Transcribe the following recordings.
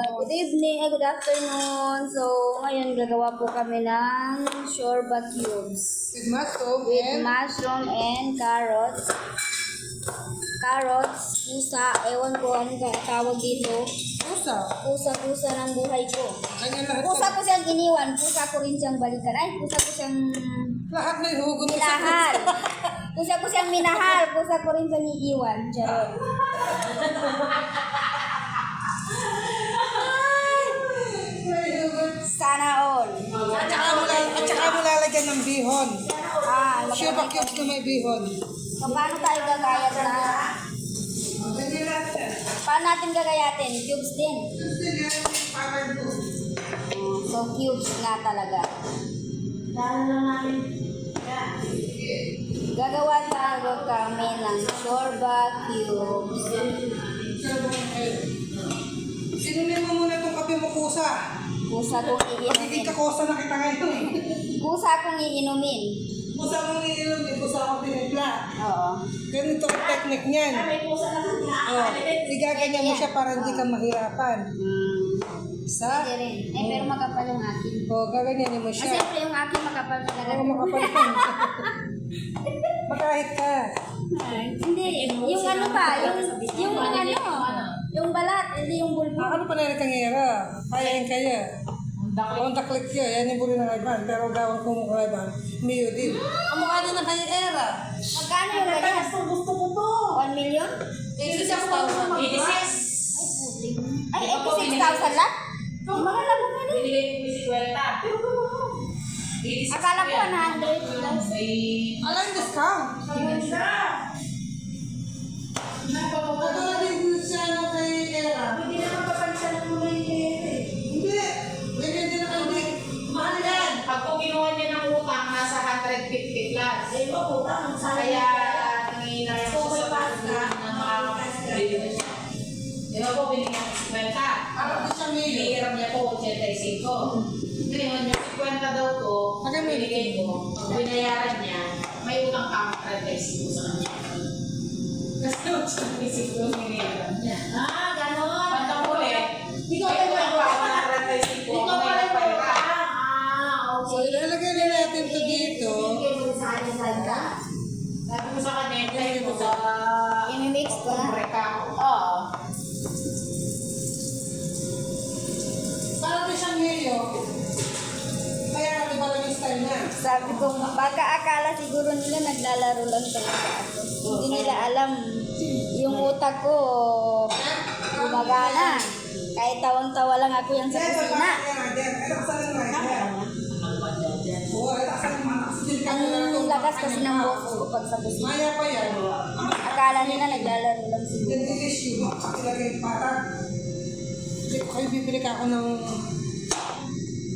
Good evening, good afternoon. So, ngayon gagawa po kami ng shorba cubes. With mushroom With and mushroom and carrots. Carrots, pusa, ewan ko anong tawag dito. pusa. Pusa ng buhay ko. Kanya lahat. Pusa ko siyang iniwan, pusa ko rin siyang balikan. Ay, pusa ko siyang Lahat may hugot sa minahal. Pusa ko siyang minahal, pusa ko rin siyang iiwan. Charot. May hugot. Sana all. At saka mo lalagyan ng bihon. Shorba Maganda. cubes na may bihon. So, paano tayo gagayat na? Pwede natin. Paano natin gagayatin? Cubes din. Gusto niya yung power po. So, cubes nga talaga. Dahil lang namin. Gagawa tayo kami ng shorba cubes. Sinunin mo muna itong kape mo, kusa. Pusa kong Magiging iinumin. kakosa na kita ngayon. Pusa kong iinumin. Kusa mong iilom, kusa akong tinimpla. Oo. Ganito ang technique niyan. Oh, igaganyan mo siya para hindi ka mahirapan. Isa. Pwede rin. Eh, pero makapal yung akin. Oh, gaganyanin mo Ah, siya. siyempre yung akin makapal talaga. Oo, makapalitan. Makahit ka. Hindi, yung ano ba? Yung balat, hindi yung bulbo. Ano pa na rin kangera? Kaya yung kaya. Ang daklik yun, yan yung buri ng kaiban. Pero gawang kung kaiban, miyo din. Ang mukha din ng kaya era. Magkano yung ganyan? Gusto ko to. 1 million? 86,000. 86. Ay, putik. Ay, 86,000 lang? Ay, mahal lang mo ganun. Binigay ko yung 50. Akala ko 100. Alam yung discount. Katulad din siya ng kay era. Hindi naman papansin ng mga Hindi. Ganyan din ang hindi. Mahal yan. Pag kung kinuha niya ng utang, nasa 150 plus. Kaya, nangihinay ako sa pasta ng mga bibili siya. Di ba po, binigyan ko 50. Para po siya miyo. Hinihiram niya po 85. Ngayon, yung 50 daw to, binigay ko, pag binayaran niya, may utang pa 35 sa kanya. Kasi 85 yung hinihiram niya. Ganon. Pantang ulit, Di ko may pala utang pa ako ng 35 Di ko may pala napayra. So, ilalagay na natin to dito. Ibigay mo sa akin sa ka. Sabi ko sa kanya, tayo ko sa I-mix ko na. Reka. Oo. Para po siyang miyo. Kaya ano ba lang yung style niya? Sabi ko, baka akala siguro nila naglalaro lang talaga ako. Hindi nila alam. Yung utak ko, gumagana. Kahit tawang-tawa lang ako yan sa kusina. Ang lakas kasi ng boses ko pag sa kusina. Maya pa yan. Akala nila naglalaro lang siguro. Then issue, ilagay patag. Hindi ko kayo bibili ka ako ng...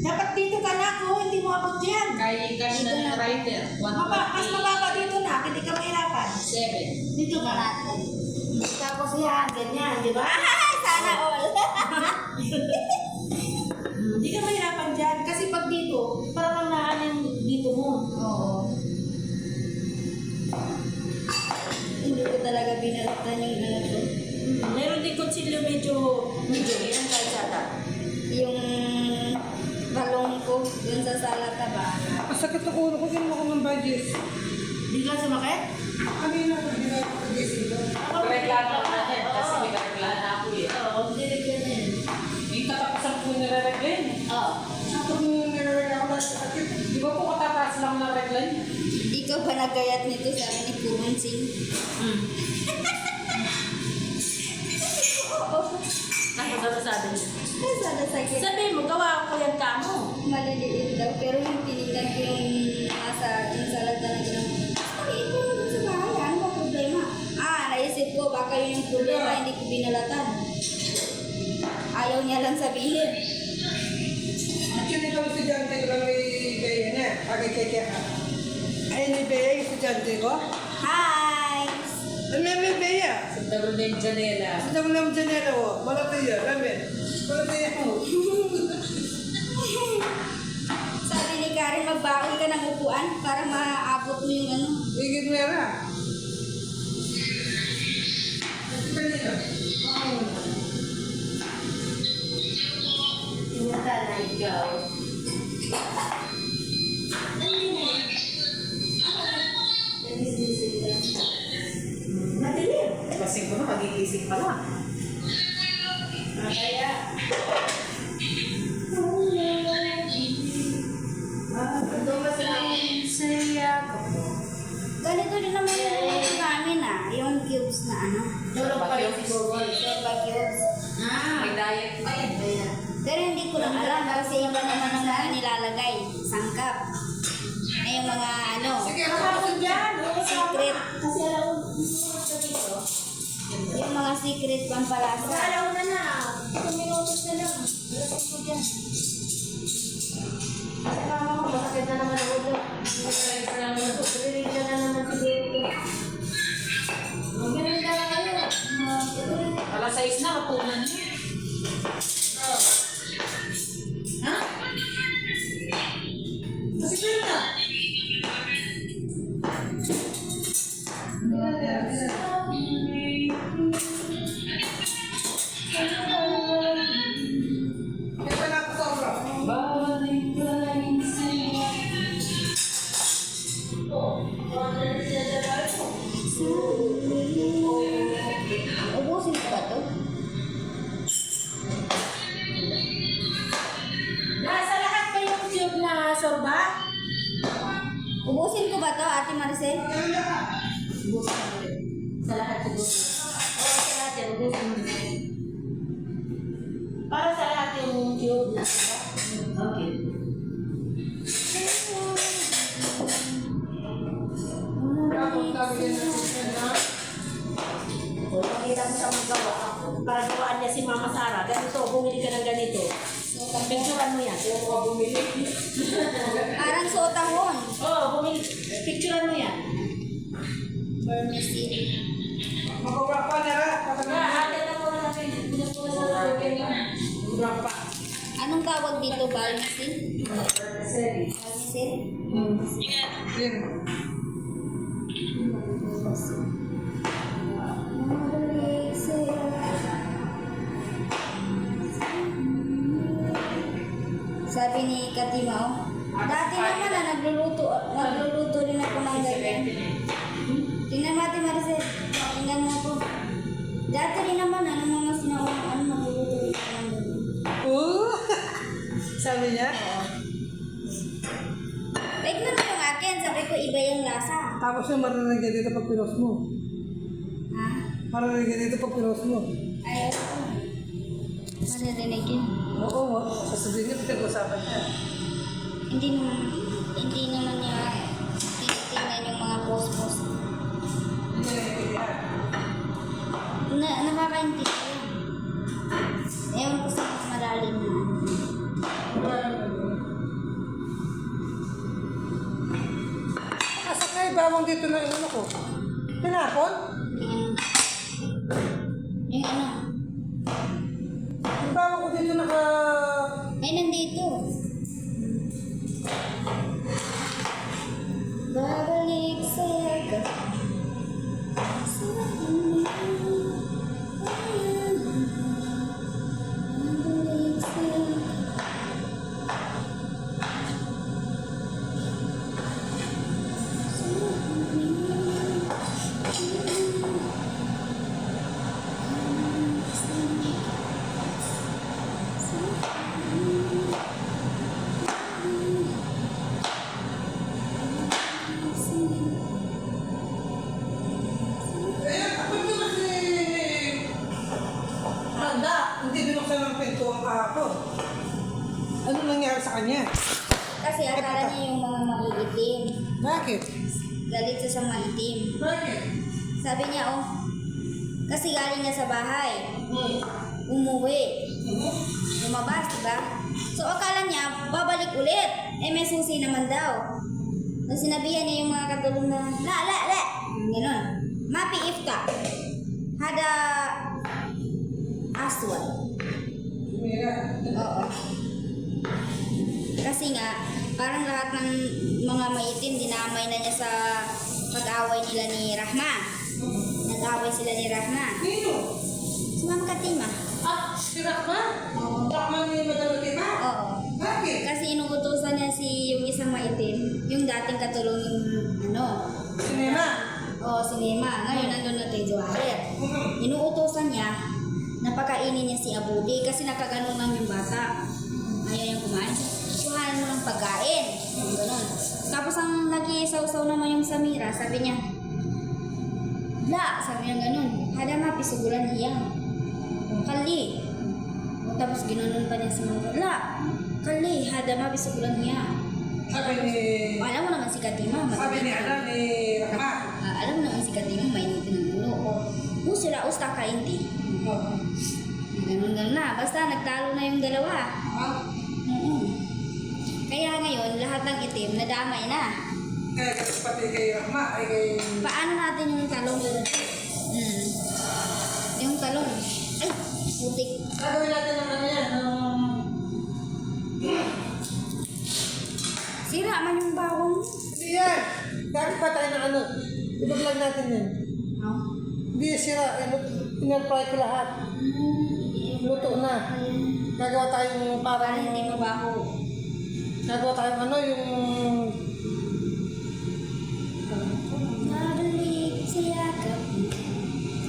Dapat dito ka na ako, hindi mo abot yan. Kay cash na ng writer. Mas mababa dito na, hindi ka mahirapan. 7. Dito ka na. Tapos yan, ganyan, di ba? Sana all. Hindi ka mahirapan dyan. Kasi pag dito, parang kang naan yung dito mo. Oo. Hindi ko talaga binalatan yung ano ko. Meron din konsilyo medyo yan kahit sata. Yung balong ko dun sa salata ba? Ang sakit ng ulo ko, ginawa ko ng budget. Di ka sumakit? Kanina ko ginawa ko ng gising. Reklamo natin kasi may kareklamo na ako eh. Oo, diregyan na yan. Yung katapusan po nilareglan. Oo. Ako nung nilagay ako ng sakit. Di ba po katataas lang ng reglan? Ikaw ba nagayat nito sabi ni Purun Singh? Ako daw sabi niya. Sana sakit. Sabihin mo, gawa ko yan kamo. Maliliit daw. Pero yung tinignan ko yung nasa yung salata na gano'n. Ay, ito yung sa bahay. Ano ba problema? Naisip ko baka yun yung problema. Hindi ko binalatan. Ayaw niya lang sabihin. Actually, itong estudyante ko lang may Bea na. Pagkikikya ka. Ay, may Bea yung estudyante ko. Hi! May Bea. Sa Dabro de Janela. Sa damo naman Janela ko. Malapit yan. Lamin. Malapit yan mo. Sabi ni Karen, magbaon ka ng upuan para maabot mo yung ano. Higit mera. Ito kanina. Oo. ikaw. Madilim. Kasi ko na, magigising pa lang. Kaya, ito ba sila? Ganito din naman yung luto namin yung cubes na ano. Tulog pa rin siguro. Sorba cubes. May diet pa yan. Pero hindi ko lang alam kasi iba naman ang mga nilalagay. Sangkap. Ay yung mga ano, Sige, Kahapon dyan. secret. Kasi alam ko dito. Yung mga secret pampalasa. Alam na na. 2 minutos na lang. Alas ko dyan. Kasi mama ko, masakit na naman ang ulo. Rinig na naman siguro. Ganun na lang kayo. Alas 6 na, kapunan niya. Ha? Sige na. Kaya pala ako sobra. Ubusin ko ba to? Nasa lahat ba yung tube na sorba? Ubusin ko ba to, Ate Maricel? Sa lahat siguro. Oo, sa lahat yan. Ubusin mo. Para sa lahat yung tube na sorba. Okay. Tapos sabi niya na siya na. Kung makita mo siya magawa, para gawaan niya si Mama Sara, ganito, bumili ka ng ganito. Picturean mo yan. Parang sotahon. Oo, bumili. Picturean mo yan. Vermicid. Makabra pa nila. Ate na muna natin. Pinas mo na sa lagyan niya. Mura pa. Anong tawag dito, Vermicid? Sorry. Vermicid? Din. Sabi ni Katima, dati naman nagluluto rin ako ng ganyan. Tingnan mo, Ate Maricel. Tingnan mo ako. Dati rin naman, mga sinaunang nagluluto rin ako ng ganyan. Sabi niya? Tignan mo yung akin, sabi ko iba yung lasa. Tapos yung marinig niya dito pag pinos mo. Ha? Marinig niya dito pag pinos mo. Ayaw ko. Maririnig yun. Oo, sasabihin niya pinag-usapan niya. Hindi naman niya tinitingnan yung mga post-post. Hindi niya naiintindihan. Nakakaintindihan. Ewan ko sa mas malalim na. Asa kayo bawang dito na ano ko? Tinapon? Yung ano? Yung bawang ko dito naka... Ay, nandito. Babalik sa'yo ka. Babalik sa'yo ka. Eh, ako ito kasi... Handa, hindi binuksan ng pintuan kahapon. Ano nangyari sa kanya? Kasi akala niya yung mga maiitim. Bakit? Galit siya sa maitim. Bakit? Sabi niya, kasi galing niya sa bahay. Umuwi. Lumabas, diba? So, akala niya, babalik ulit. Eh, may susi naman daw. So, sinabihan niya yung mga katulong na, la. Ganon. Mapi ifta. Hada aswad. Mira. Oo. Kasi nga, parang lahat ng mga maitim, dinamay na niya sa pag-away nila ni Rahma. Nag-away sila ni Rahma. Nino? Si Ma'am Katima. Ah, si Rahman? Rahman ni Madam Tima? Oo. Bakit? yung isang maitim, yung dating katulong yung Sinema. si Nema. Ngayon nandun na kay Joalet. Inuutosan niya, napakainin niya si Abudi kasi nakaganon lang yung bata. Ayaw niyang kumain. Kuhanan mo ng pagkain. Yung ganun. Tapos ang nag-iisaw-saw naman yung Samira, sabi niya, La, sabi niya ganun. Hada nga, pisugulan hiyang. Kali. O, tapos ginanon pa niya si Mama. La, kali, hada nga, pisugulan hiyang. Sabi ni... Alam mo naman si Katima. Sabi ni Rama. Alam mo naman si Katima, mainitin ng ulo. Sila usta ka hindi. Ganun na. Basta nagtalo na yung dalawa. Kaya ngayon, lahat ng itim nadamay na. Kaya kasi pati kay Rama ay kay... Paano natin yung talong? Yung talong. Ay, putik. Gagawin natin ng ano yan, Sira man yung bawang. Hindi yan. Gamit pa tayo ng ano. Ibaglag natin yan. Hindi sira. Inalpray ko lahat. Luto na. Gagawa tayong Para parang... hindi mabaho. Gagawa tayong ano yung... Nabalik siya ka.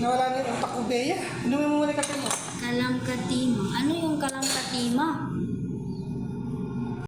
Nawala na yung utak ko, Bea. Inumin mo muna kape mo. Kalam katima. Ano yung kalam katima?